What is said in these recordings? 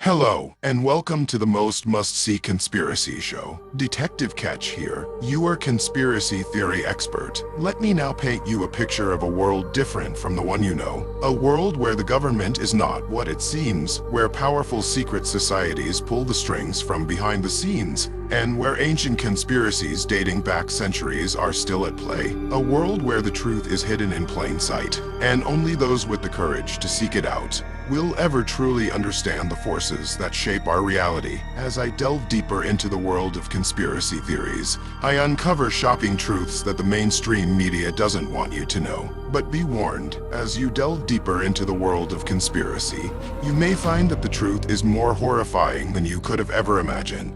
Hello, and welcome to the most must-see conspiracy show. Detective Catch here, your conspiracy theory expert. Let me now paint you a picture of a world different from the one you know. A world where the government is not what it seems, where powerful secret societies pull the strings from behind the scenes, and where ancient conspiracies dating back centuries are still at play. A world where the truth is hidden in plain sight, and only those with the courage to seek it out will ever truly understand the forces that shape our reality. As I delve deeper into the world of conspiracy theories, I uncover shocking truths that the mainstream media doesn't want you to know. But be warned, as you delve deeper into the world of conspiracy, you may find that the truth is more horrifying than you could have ever imagined.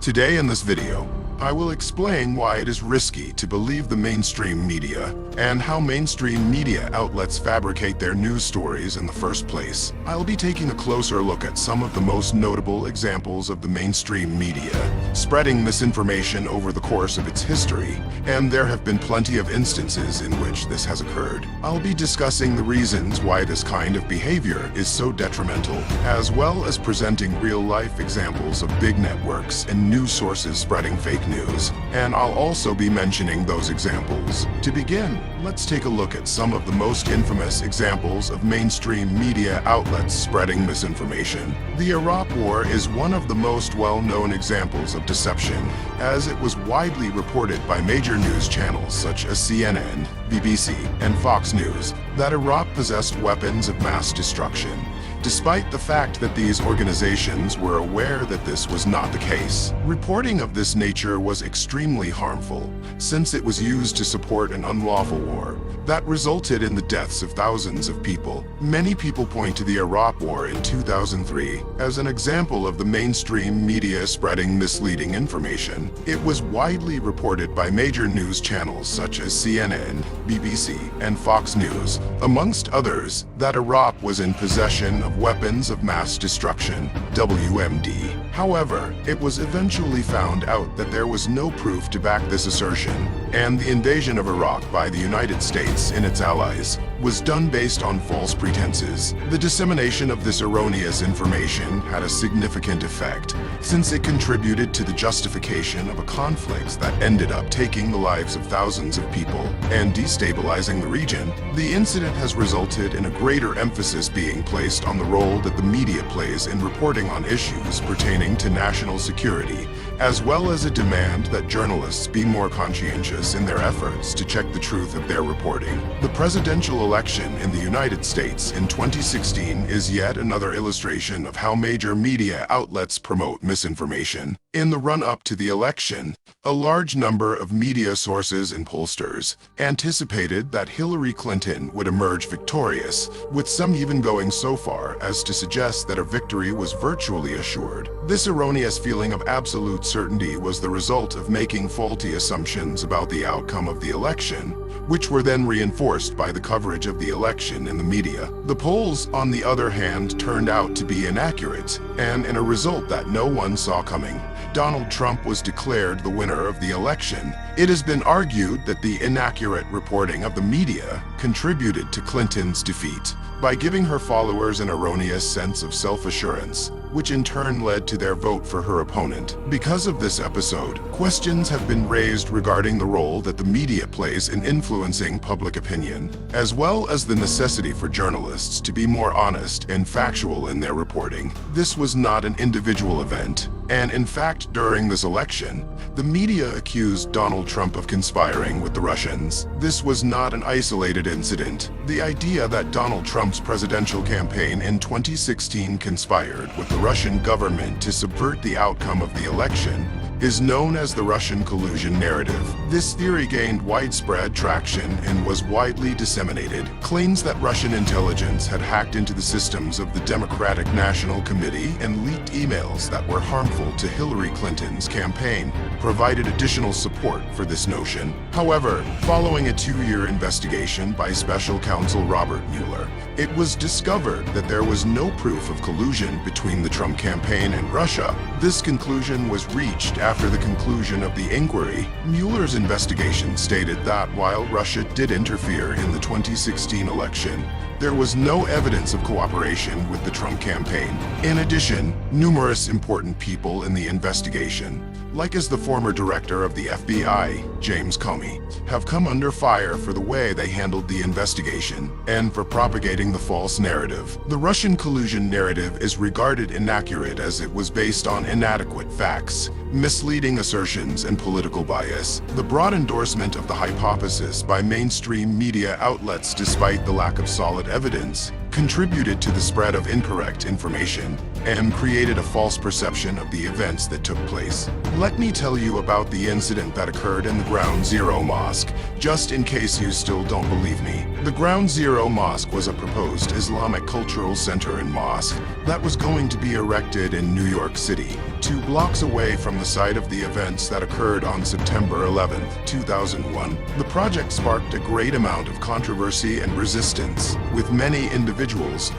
Today in this video, I will explain why it is risky to believe the mainstream media and how mainstream media outlets fabricate their news stories in the first place. I'll be taking a closer look at some of the most notable examples of the mainstream media spreading misinformation over the course of its history, and there have been plenty of instances in which this has occurred. I'll be discussing the reasons why this kind of behavior is so detrimental, as well as presenting real-life examples of big networks and news sources spreading fake news, and I'll also be mentioning those examples. To begin, let's take a look at some of the most infamous examples of mainstream media outlets spreading misinformation. The Iraq War is one of the most well-known examples of deception, as it was widely reported by major news channels such as CNN, BBC, and Fox News that Iraq possessed weapons of mass destruction, despite the fact that these organizations were aware that this was not the case. Reporting of this nature was extremely harmful, since it was used to support an unlawful war that resulted in the deaths of thousands of people. Many people point to the Iraq War in 2003 as an example of the mainstream media spreading misleading information. It was widely reported by major news channels such as CNN, BBC, and Fox News, amongst others, that Iraq was in possession of weapons of mass destruction, WMD. However, it was eventually found out that there was no proof to back this assertion, and the invasion of Iraq by the United States and its allies was done based on false pretenses. The dissemination of this erroneous information had a significant effect, since it contributed to the justification of a conflict that ended up taking the lives of thousands of people and destabilizing the region. The incident has resulted in a greater emphasis being placed on the role that the media plays in reporting on issues pertaining to national security, as well as a demand that journalists be more conscientious in their efforts to check the truth of their reporting. The presidential election in the United States in 2016 is yet another illustration of how major media outlets promote misinformation. In the run-up to the election, a large number of media sources and pollsters anticipated that Hillary Clinton would emerge victorious, with some even going so far as to suggest that a victory was virtually assured. This erroneous feeling of absolute certainty was the result of making faulty assumptions about the outcome of the election, which were then reinforced by the coverage of the election in the media. The polls, on the other hand, turned out to be inaccurate, and in a result that no one saw coming, Donald Trump was declared the winner of the election. It has been argued that the inaccurate reporting of the media contributed to Clinton's defeat by giving her followers an erroneous sense of self-assurance, which in turn led to their vote for her opponent. Because of this episode, questions have been raised regarding the role that the media plays in influencing public opinion, as well as the necessity for journalists to be more honest and factual in their reporting. This was not an individual event, and in fact, during this election, the media accused Donald Trump of conspiring with the Russians. This was not an isolated incident. The idea that Donald Trump's presidential campaign in 2016 conspired with the Russian government to subvert the outcome of the election is known as the Russian collusion narrative. This theory gained widespread traction and was widely disseminated. Claims that Russian intelligence had hacked into the systems of the Democratic National Committee and leaked emails that were harmful to Hillary Clinton's campaign provided additional support for this notion. However, following a 2-year investigation by special counsel Robert Mueller, it was discovered that there was no proof of collusion between the Trump campaign and Russia. This conclusion was reached after the conclusion of the inquiry. Mueller's investigation stated that while Russia did interfere in the 2016 election, there was no evidence of cooperation with the Trump campaign. In addition, numerous important people in the investigation, like as the former director of the FBI, James Comey, have come under fire for the way they handled the investigation and for propagating the false narrative. The Russian collusion narrative is regarded inaccurate as it was based on inadequate facts, misleading assertions, and political bias. The broad endorsement of the hypothesis by mainstream media outlets despite the lack of solid evidence contributed to the spread of incorrect information and created a false perception of the events that took place. Let me tell you about the incident that occurred in the Ground Zero Mosque, just in case you still don't believe me. The Ground Zero Mosque was a proposed Islamic cultural center and mosque that was going to be erected in New York City, 2 blocks away from the site of the events that occurred on September 11, 2001. The project sparked a great amount of controversy and resistance, with many individuals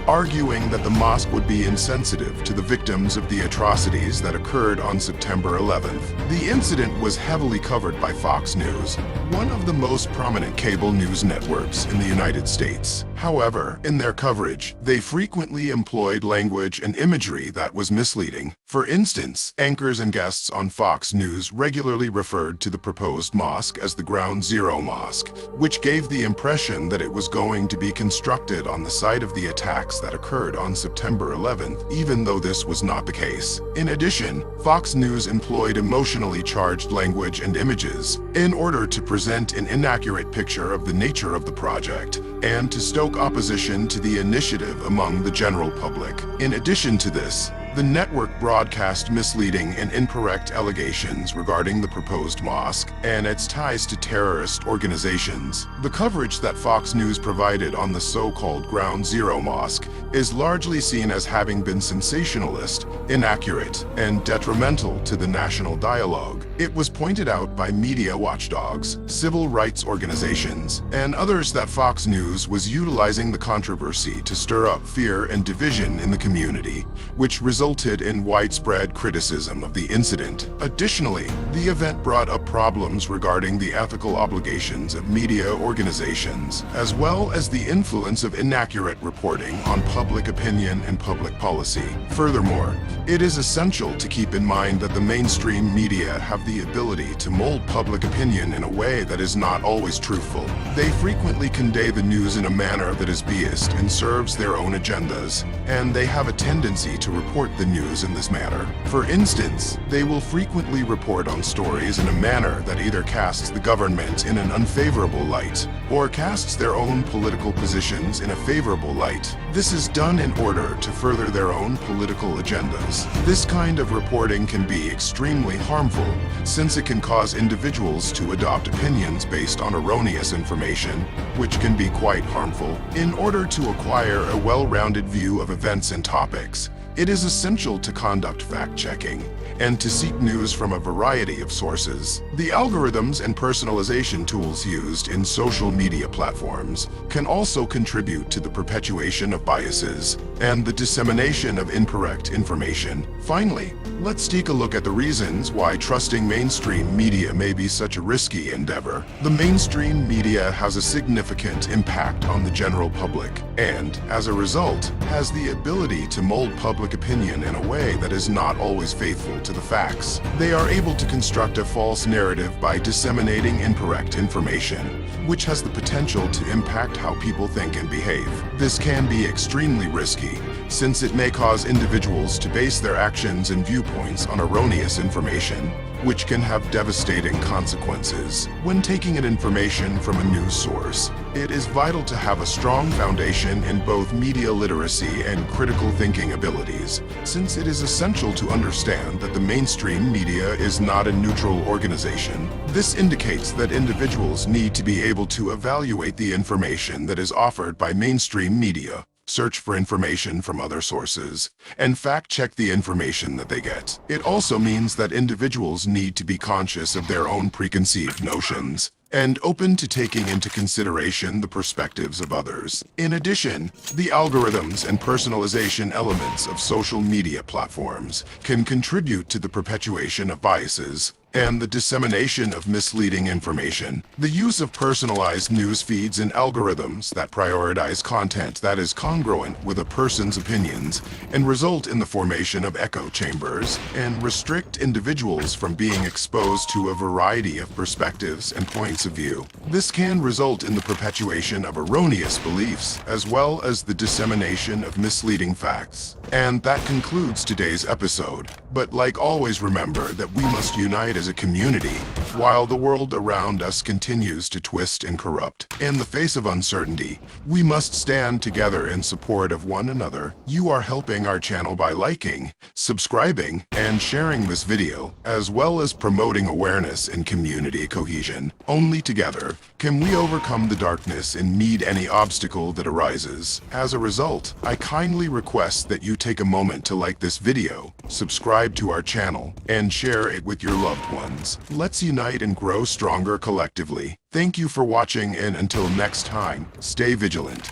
arguing that the mosque would be insensitive to the victims of the atrocities that occurred on September 11th. The incident was heavily covered by Fox News, one of the most prominent cable news networks in the United States. However, in their coverage, they frequently employed language and imagery that was misleading. For instance, anchors and guests on Fox News regularly referred to the proposed mosque as the Ground Zero Mosque, which gave the impression that it was going to be constructed on the site of the attacks that occurred on September 11th, even though this was not the case. In addition, Fox News employed emotionally charged language and images in order to present an inaccurate picture of the nature of the project and to stoke opposition to the initiative among the general public. In addition to this, the network broadcast misleading and incorrect allegations regarding the proposed mosque and its ties to terrorist organizations. The coverage that Fox News provided on the so-called Ground Zero Mosque is largely seen as having been sensationalist, inaccurate, and detrimental to the national dialogue. It was pointed out by media watchdogs, civil rights organizations, and others that Fox News was utilizing the controversy to stir up fear and division in the community, which resulted in widespread criticism of the incident. Additionally, the event brought up problems regarding the ethical obligations of media organizations, as well as the influence of inaccurate reporting on public opinion and public policy. Furthermore, it is essential to keep in mind that the mainstream media have the ability to mold public opinion in a way that is not always truthful. They frequently convey the news in a manner that is biased and serves their own agendas, and they have a tendency to report the news in this manner. For instance, they will frequently report on stories in a manner that either casts the government in an unfavorable light or casts their own political positions in a favorable light. This is done in order to further their own political agendas. This kind of reporting can be extremely harmful, since it can cause individuals to adopt opinions based on erroneous information, which can be quite harmful. In order to acquire a well-rounded view of events and topics, it is essential to conduct fact-checking and to seek news from a variety of sources. The algorithms and personalization tools used in social media platforms can also contribute to the perpetuation of biases and the dissemination of incorrect information. Finally, let's take a look at the reasons why trusting mainstream media may be such a risky endeavor. The mainstream media has a significant impact on the general public and, as a result, has the ability to mold public opinion in a way that is not always faithful to the facts. They are able to construct a false narrative by disseminating incorrect information, which has the potential to impact how people think and behave. This can be extremely risky, since it may cause individuals to base their actions and viewpoints on erroneous information, which can have devastating consequences. When taking in information from a news source, it is vital to have a strong foundation in both media literacy and critical thinking abilities, since it is essential to understand that the mainstream media is not a neutral organization. This indicates that individuals need to be able to evaluate the information that is offered by mainstream media, search for information from other sources, and fact-check the information that they get. It also means that individuals need to be conscious of their own preconceived notions and open to taking into consideration the perspectives of others. In addition, the algorithms and personalization elements of social media platforms can contribute to the perpetuation of biases and the dissemination of misleading information. The use of personalized news feeds and algorithms that prioritize content that is congruent with a person's opinions and result in the formation of echo chambers and restrict individuals from being exposed to a variety of perspectives and points of view. This can result in the perpetuation of erroneous beliefs as well as the dissemination of misleading facts. And that concludes today's episode. But like always, remember that we must unite as a community while the world around us continues to twist and corrupt. In the face of uncertainty, we must stand together in support of one another. You are helping our channel by liking, subscribing, and sharing this video, as well as promoting awareness and community cohesion. Only together can we overcome the darkness and meet any obstacle that arises. As a result, I kindly request that you take a moment to like this video, subscribe to our channel, and share it with your loved ones. Let's unite and grow stronger collectively. Thank you for watching, and until next time, stay vigilant.